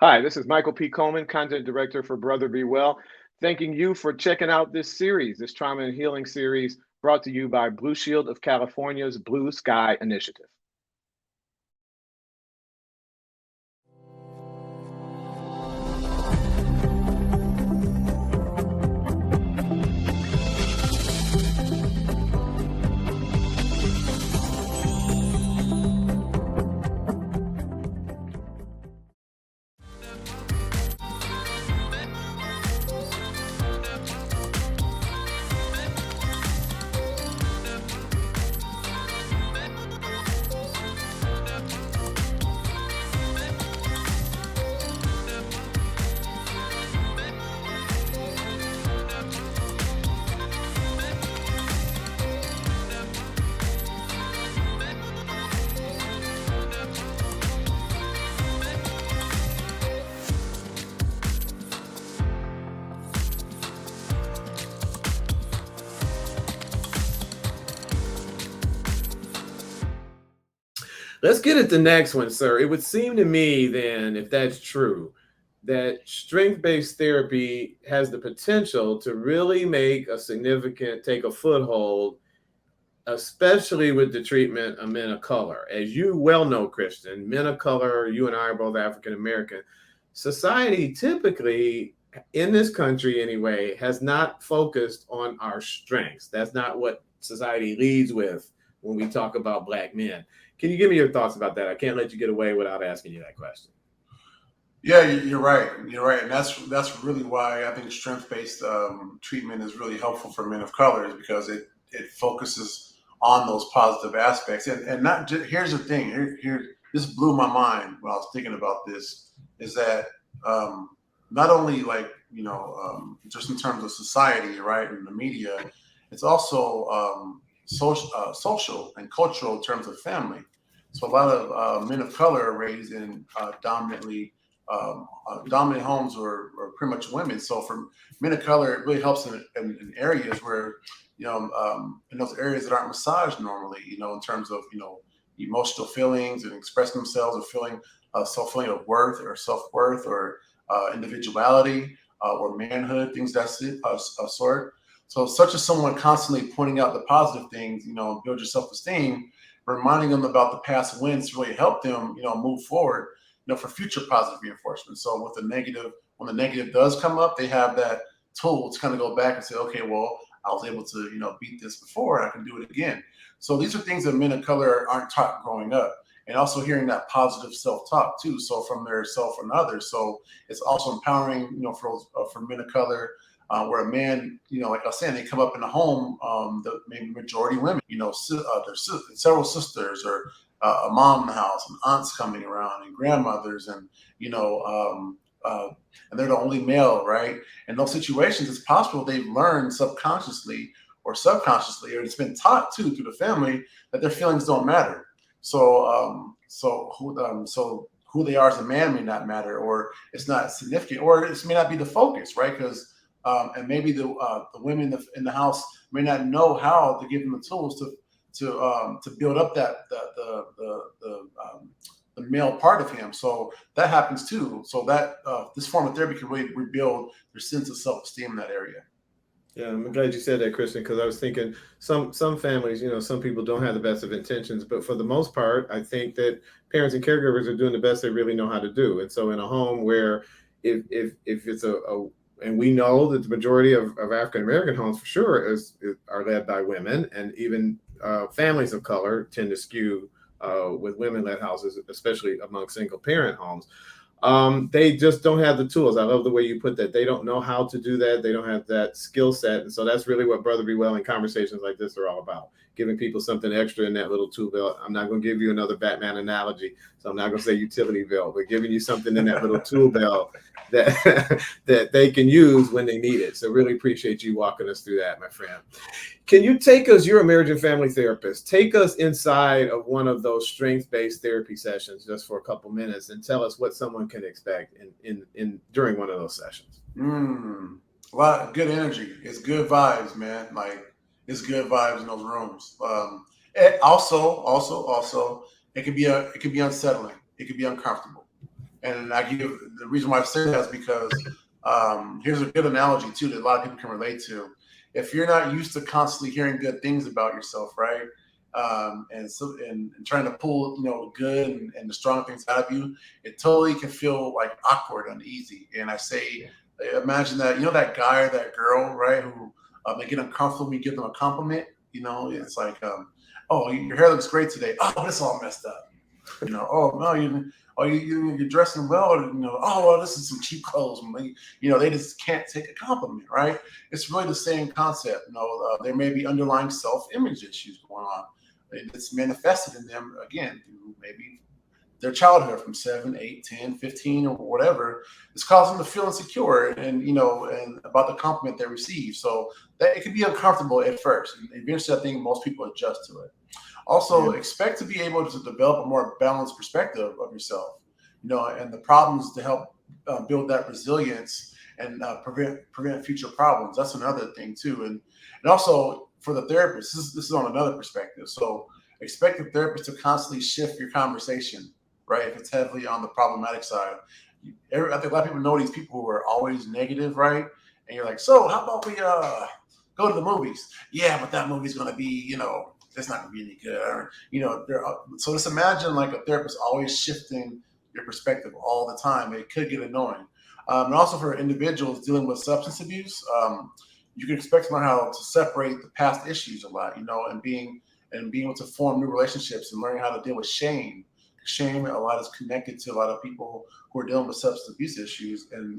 Hi, this is Michael P. Coleman, Content Director for Brother Be Well. Thanking you for checking out this series, this trauma and healing series brought to you by Blue Shield of California's Blue Sky Initiative. Let's get at the next one, sir. It would seem to me then, if that's true, that strength-based therapy has the potential to really take a foothold, especially with the treatment of men of color. As you well know, Christian, men of color, you and I are both African American. Society typically, in this country anyway, has not focused on our strengths. That's not what society leads with when we talk about Black men. Can you give me your thoughts about that? I can't let you get away without asking you that question. Yeah, you're right. You're right, and that's really why I think strength-based treatment is really helpful for men of color, is because it focuses on those positive aspects. And not just, here's the thing. Here this blew my mind when I was thinking about this. Is that not only like just in terms of society, right, and the media, it's also social and cultural in terms of family. So a lot of men of color are raised in dominant homes or pretty much women. So for men of color, it really helps in areas where, in those areas that aren't massaged normally, in terms of, emotional feelings and expressing themselves or feeling feeling of worth or self-worth or individuality or manhood, things that's it, sort. So such as someone constantly pointing out the positive things, build your self-esteem, reminding them about the past wins to really help them, move forward, for future positive reinforcement. So with the negative, when the negative does come up, they have that tool to kind of go back and say, okay, well, I was able to, beat this before, I can do it again. So these are things that men of color aren't taught growing up. And also hearing that positive self-talk too. So from their self and others. So it's also empowering, for men of color, where a man, like I was saying, they come up in a home, the maybe majority women, there's several sisters or a mom in the house and aunts coming around and grandmothers and you know and they're the only male, right? In those situations, it's possible they've learned subconsciously or subconsciously, or it's been taught too through the family that their feelings don't matter. So who they are as a man may not matter, or it's not significant, or it may not be the focus, right? Because and maybe the women in the house may not know how to give them the tools to build up that the male part of him. So that happens too. So that this form of therapy can really rebuild their sense of self esteem in that area. Yeah, I'm glad you said that, Christian, because I was thinking some families, some people don't have the best of intentions, but for the most part, I think that parents and caregivers are doing the best they really know how to do. And so in a home where if it's and we know that the majority of African American homes for sure are led by women, and even families of color tend to skew with women led houses, especially among single parent homes. They just don't have the tools. I love the way you put that. They don't know how to do that. They don't have that skill set. And so that's really what Brother Be Well and conversations like this are all about. Giving people something extra in that little tool belt. I'm not going to give you another Batman analogy, so I'm not going to say utility belt, but giving you something in that little tool belt that that they can use when they need it. So really appreciate you walking us through that, my friend. Can you take us, you're a marriage and family therapist, take us inside of one of those strength-based therapy sessions just for a couple minutes and tell us what someone can expect in during one of those sessions. A lot of good energy. It's good vibes, man. Like it's good vibes in those rooms. Also, it can be unsettling. It can be uncomfortable. And I give the reason why I say that is because here's a good analogy too that a lot of people can relate to. If you're not used to constantly hearing good things about yourself, right? And trying to pull the good and the strong things out of you, it totally can feel like awkward, uneasy. And I say, imagine that that guy or that girl, right, who they get uncomfortable when you give them a compliment. It's like, oh, your hair looks great today. Oh, but it's all messed up. Oh no, you're dressing well. Oh well, this is some cheap clothes. They just can't take a compliment, right? It's really the same concept. There may be underlying self-image issues going on. It's manifested in them again through maybe their childhood from 7, 8, 10, 15, or whatever. It's causing them to feel insecure and about the compliment they receive. So that it can be uncomfortable at first. And eventually I think most people adjust to it. Also, expect to be able to develop a more balanced perspective of yourself, and the problems to help build that resilience and prevent future problems. That's another thing too. And also for the therapist, this is on another perspective. So expect the therapist to constantly shift your conversation, right? If it's heavily on the problematic side. I think a lot of people know these people who are always negative, right? And you're like, so how about we go to the movies? Yeah, but that movie's going to be, it's not going to be any good. Or, so just imagine like a therapist always shifting your perspective all the time. It could get annoying. And also for individuals dealing with substance abuse, you can expect to learn how to separate the past issues a lot, and being able to form new relationships and learning how to deal with shame. Shame a lot is connected to a lot of people who are dealing with substance abuse issues, and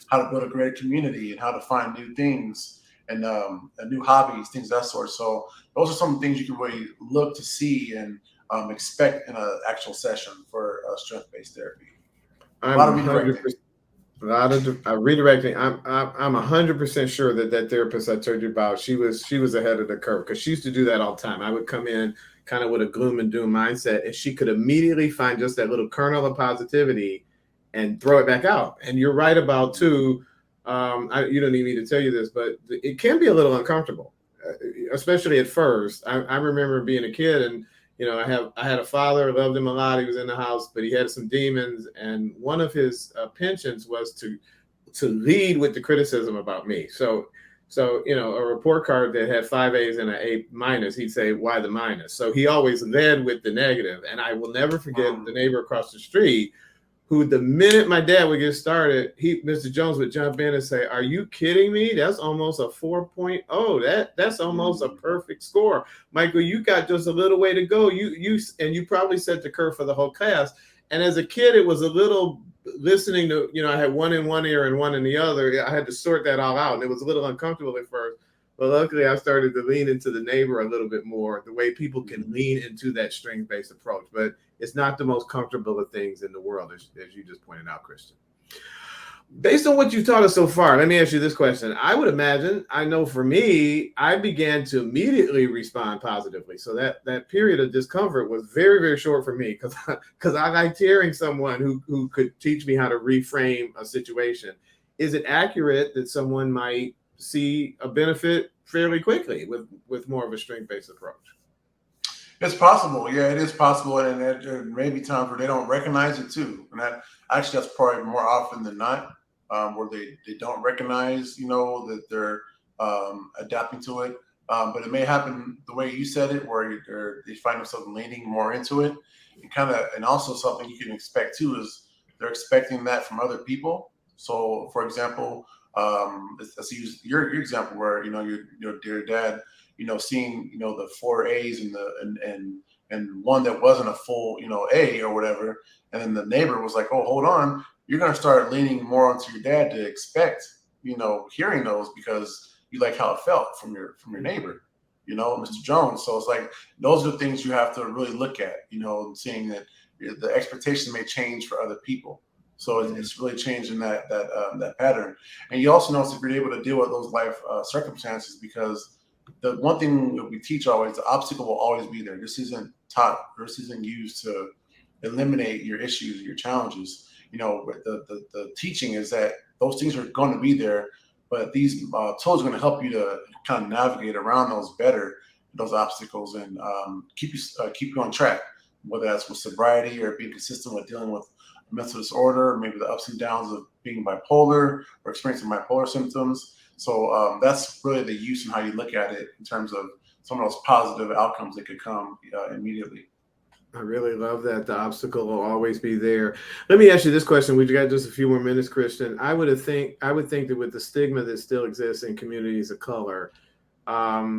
how to build a great community and how to find new things and new hobbies, things of that sort. So those are some things you can really look to see and expect in an actual session for strength-based therapy. A lot of redirecting. Redirecting. I'm 100% sure that therapist I told you about, she was ahead of the curve, because she used to do that all the time. I would come in kind of with a gloom and doom mindset, and she could immediately find just that little kernel of positivity and throw it back out. And you're right about too. You don't need me to tell you this, but it can be a little uncomfortable, especially at first. I remember being a kid, and I had a father, loved him a lot. He was in the house, but he had some demons, and one of his penchants was to lead with the criticism about me. So a report card that had 5 A's and an A-, he'd say, why the minus? So he always led with the negative. And I will never forget the neighbor across the street, who the minute my dad would get started, Mr. Jones would jump in and say, are you kidding me? That's almost a 4.0. That's almost a perfect score. Michael, you got just a little way to go. You probably set the curve for the whole class. And as a kid, it was a little listening to, I had one in one ear and one in the other. I had to sort that all out. And it was a little uncomfortable at first. But luckily, I started to lean into the neighbor a little bit more, the way people can lean into that strength-based approach. But it's not the most comfortable of things in the world, as you just pointed out, Christian. Based on what you've taught us so far, let me ask you this question. I would imagine, I know for me, I began to immediately respond positively. So that period of discomfort was very, very short for me, because I liked hearing someone who could teach me how to reframe a situation. Is it accurate that someone might see a benefit fairly quickly with more of a strength-based approach? It's possible. Yeah, it is possible. And there may be times where they don't recognize it too. And that's probably more often than not, where they don't recognize, that they're adapting to it. But it may happen the way you said it, where they find themselves leaning more into it. And also something you can expect too is they're expecting that from other people. So, for example, let's use your example where your dear dad, seeing the 4 A's and one that wasn't a full A or whatever, and then the neighbor was like, oh, hold on, you're gonna start leaning more onto your dad to expect hearing those because you like how it felt from your neighbor, Mr. Jones. So it's like those are the things you have to really look at, seeing that the expectation may change for other people. So it's really changing that pattern. And you also notice if you're able to deal with those life circumstances, because the one thing that we teach always, the obstacle will always be there. This isn't taught, this isn't used to eliminate your issues, your challenges. The teaching is that those things are going to be there, but these tools are going to help you to kind of navigate around those better, those obstacles, and keep you on track, whether that's with sobriety or being consistent with dealing with mental disorder, maybe the ups and downs of being bipolar or experiencing bipolar symptoms. So that's really the use and how you look at it in terms of some of those positive outcomes that could come immediately. I really love that. The obstacle will always be there. Let me ask you this question. We've got just a few more minutes, Christian. I would think that with the stigma that still exists in communities of color,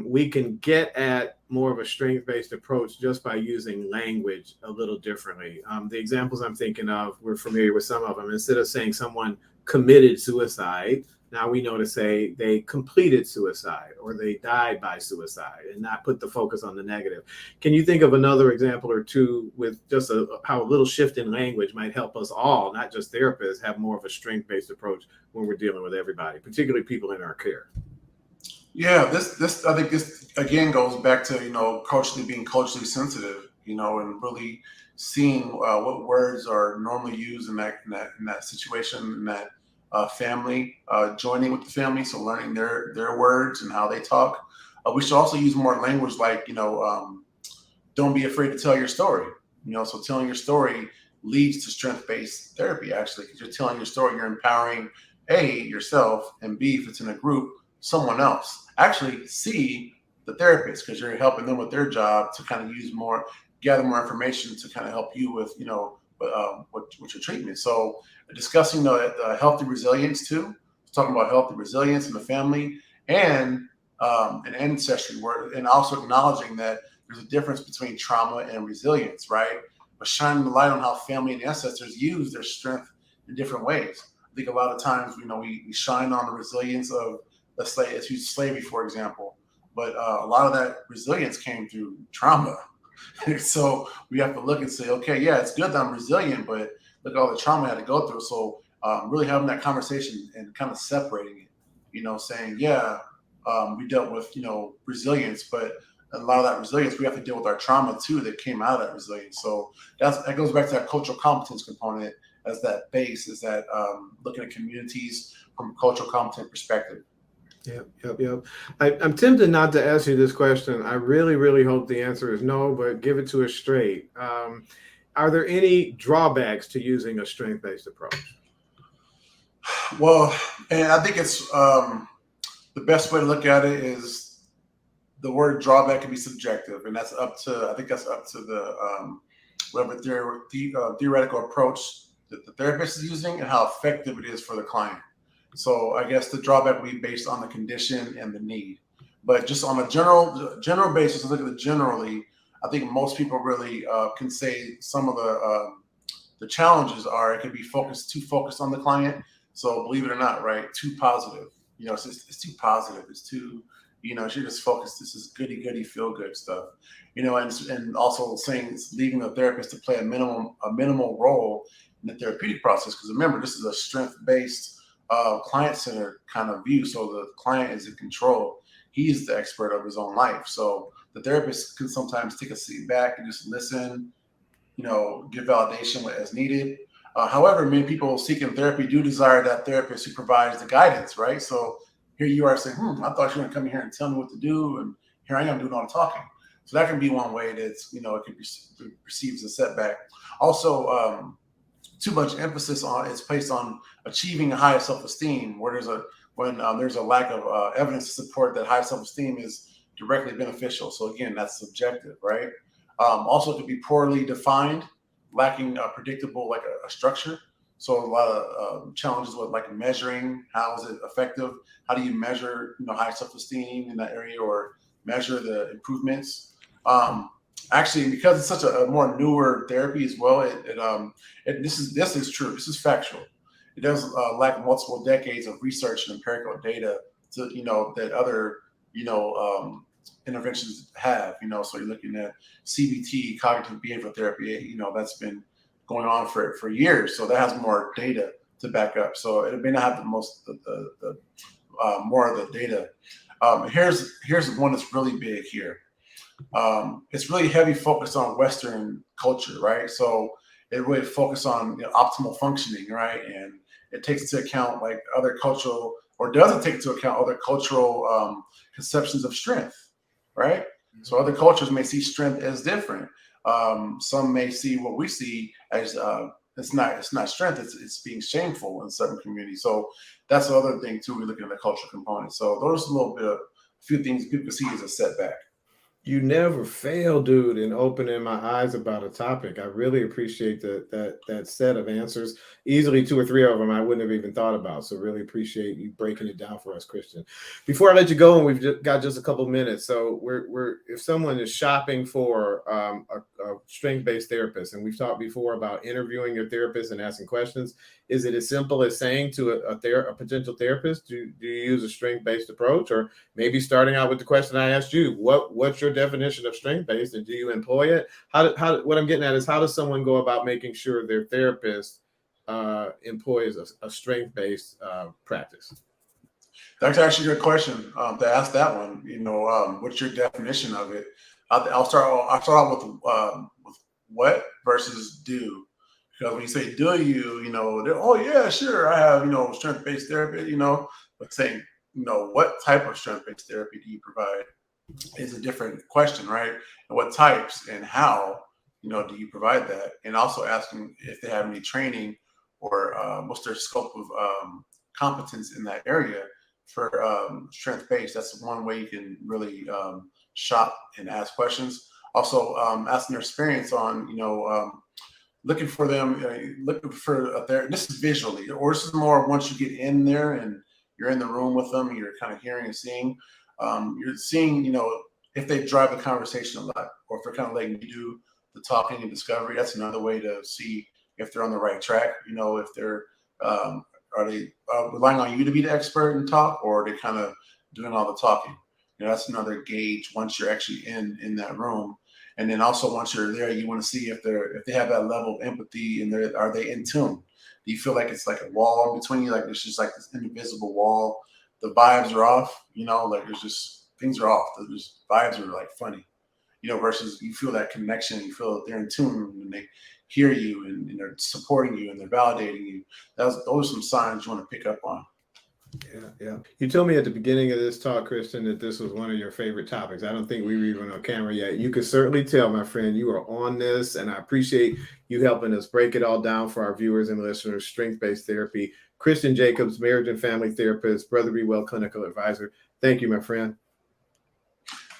we can get at more of a strength-based approach just by using language a little differently. The examples I'm thinking of, we're familiar with some of them. Instead of saying someone committed suicide, now we know to say they completed suicide or they died by suicide, and not put the focus on the negative. Can you think of another example or two with just how a little shift in language might help us all, not just therapists, have more of a strength-based approach when we're dealing with everybody, particularly people in our care? Yeah, this I think this again goes back to being culturally sensitive, and really seeing what words are normally used in that situation, in that family, joining with the family, so learning their words and how they talk. We should also use more language like don't be afraid to tell your story. So telling your story leads to strength-based therapy, actually, because you're telling your story, you're empowering A, yourself, and B, if it's in a group, someone else. Actually, C, the therapist, because you're helping them with their job to kind of gather more information to kind of help you with with your treatment. So discussing the healthy resilience too, talking about healthy resilience in the family and ancestry, and also acknowledging that there's a difference between trauma and resilience, right? But shining the light on how family and ancestors use their strength in different ways. I think a lot of times, we shine on the resilience of, let's use slavery, for example. But a lot of that resilience came through trauma. So we have to look and say, okay, yeah, it's good that I'm resilient, but look at all the trauma I had to go through. So really having that conversation and kind of separating it, saying, yeah, we dealt with, resilience, but a lot of that resilience, we have to deal with our trauma too that came out of that resilience. So that goes back to that cultural competence component as that base, is that looking at communities from a cultural competent perspective. Yep. I'm tempted not to ask you this question. I really, really hope the answer is no, but give it to us straight. Are there any drawbacks to using a strength-based approach? Well, and I think it's the best way to look at it is the word drawback can be subjective, and that's up to the whatever theoretical approach that the therapist is using and how effective it is for the client. So I guess the drawback will be based on the condition and the need. But just on a general basis, look at it generally, I think most people really can say some of the challenges are it can be too focused on the client. So believe it or not, right, too positive. It's too positive. It's too, you're just focused. This is goody feel good stuff. And also saying it's leaving the therapist to play a minimal role in the therapeutic process. Because remember, this is a strength-based client-centered kind of view. So the client is in control. He's the expert of his own life. So the therapist can sometimes take a seat back and just listen, give validation as needed. However, many people seeking therapy do desire that therapist who provides the guidance, right? So here you are saying, I thought you were going to come here and tell me what to do, and here I am doing all the talking. So that can be one way that it can be perceived as a setback. Also, too much emphasis is placed on achieving a high self-esteem, where there's a lack of evidence to support that high self-esteem is directly beneficial. So again, that's subjective, right? Also, it could be poorly defined, lacking a predictable a structure. So a lot of challenges with measuring. How is it effective? How do you measure high self-esteem in that area, or measure the improvements? Actually, because it's such a more newer therapy as well, this is true. This is factual. It does lack multiple decades of research and empirical data to that other interventions have. So you're looking at CBT, cognitive behavioral therapy. That's been going on for years. So that has more data to back up. So it may not have the more of the data. Here's one that's really big here. It's really heavy focus on Western culture, right? So it really focuses on optimal functioning, right? And it takes into account other cultural, or doesn't take into account other cultural conceptions of strength, right? Mm-hmm. So other cultures may see strength as different. Some may see what we see as it's not strength. It's being shameful in certain communities. So that's the other thing too. We're looking at the cultural component. So those are a few things people see as a setback. You never fail, dude, in opening my eyes about a topic. I really appreciate that set of answers. Easily 2 or 3 of them I wouldn't have even thought about. So really appreciate you breaking it down for us, Christian. Before I let you go, and we've got just a couple minutes, so we're if someone is shopping for a strength-based therapist, and we've talked before about interviewing your therapist and asking questions, is it as simple as saying to a potential therapist, do you use a strength-based approach, or maybe starting out with the question I asked you, what's your definition of strength-based, and do you employ it? What I'm getting at is, how does someone go about making sure their therapist employs a strength-based practice? That's actually a good question to ask that one. What's your definition of it? I'll start out with what versus do. Because when you say do you, oh yeah, sure, I have strength-based therapy, but saying what type of strength-based therapy do you provide is a different question, right? And what types and how do you provide that? And also asking if they have any training or what's their scope of competence in that area for strength-based. That's one way you can really shop and ask questions. Also, asking their experience on looking for them, looking for this is visually, or this is more once you get in there and you're in the room with them, you're kind of hearing and seeing. You're seeing, if they drive the conversation a lot, or if they're kind of letting you do the talking and discovery. That's another way to see if they're on the right track. If they're are they relying on you to be the expert and talk, or are they kind of doing all the talking? That's another gauge once you're actually in that room. And then also once you're there, you want to see if they have that level of empathy, and are they in tune? Do you feel like it's like a wall in between you, like there's just like this invisible wall? The vibes are off, like there's just things are off. There's vibes are like funny, versus you feel that connection, you feel that they're in tune and they hear you and they're supporting you and they're validating you. Those are some signs you want to pick up on. Yeah. You told me at the beginning of this talk, Christian, that this was one of your favorite topics. I don't think we were even on camera yet. You could certainly tell, my friend, you are on this, and I appreciate you helping us break it all down for our viewers and listeners. Strength-based therapy. Christian Jacobs, marriage and family therapist, Brother Be Well clinical advisor. Thank you, my friend.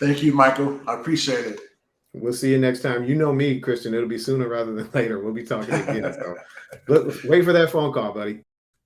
Thank you, Michael. I appreciate it. We'll see you next time. You know me, Christian. It'll be sooner rather than later. We'll be talking again. So wait for that phone call, buddy.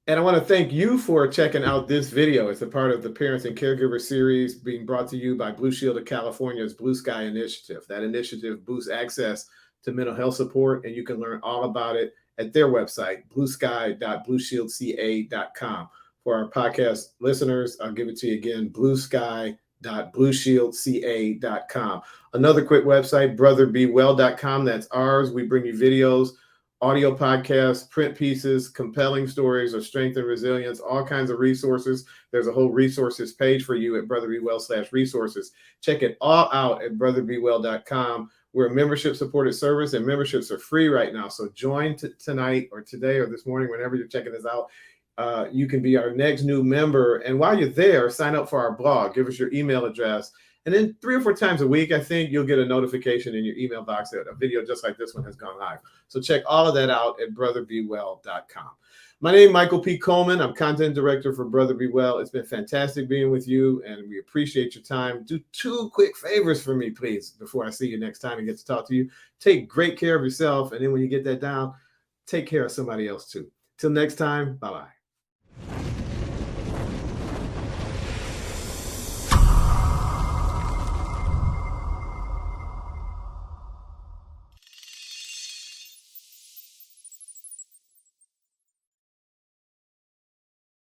And I want to thank you for checking out this video. It's a part of the Parents and Caregiver series being brought to you by Blue Shield of California's Blue Sky Initiative. That initiative boosts access to mental health support, and you can learn all about it at their website, bluesky.blueshieldca.com. For our podcast listeners, I'll give it to you again, bluesky.blueshieldca.com. Another quick website, brotherbewell.com. That's ours. We bring you videos, audio podcasts, print pieces, compelling stories of strength and resilience, all kinds of resources. There's a whole resources page for you at brotherbewell.com/resources. Check it all out at brotherbewell.com. We're a membership supported service, and memberships are free right now. So join tonight or today or this morning, whenever you're checking this out. You can be our next new member. And while you're there, sign up for our blog. Give us your email address. And then 3 or 4 times a week, I think you'll get a notification in your email box that a video just like this one has gone live. So check all of that out at brotherbewell.com. My name is Michael P. Coleman. I'm content director for Brother Be Well. It's been fantastic being with you, and we appreciate your time. Do 2 quick favors for me, please, before I see you next time and get to talk to you. Take great care of yourself, and then when you get that down, take care of somebody else too. Till next time, bye-bye.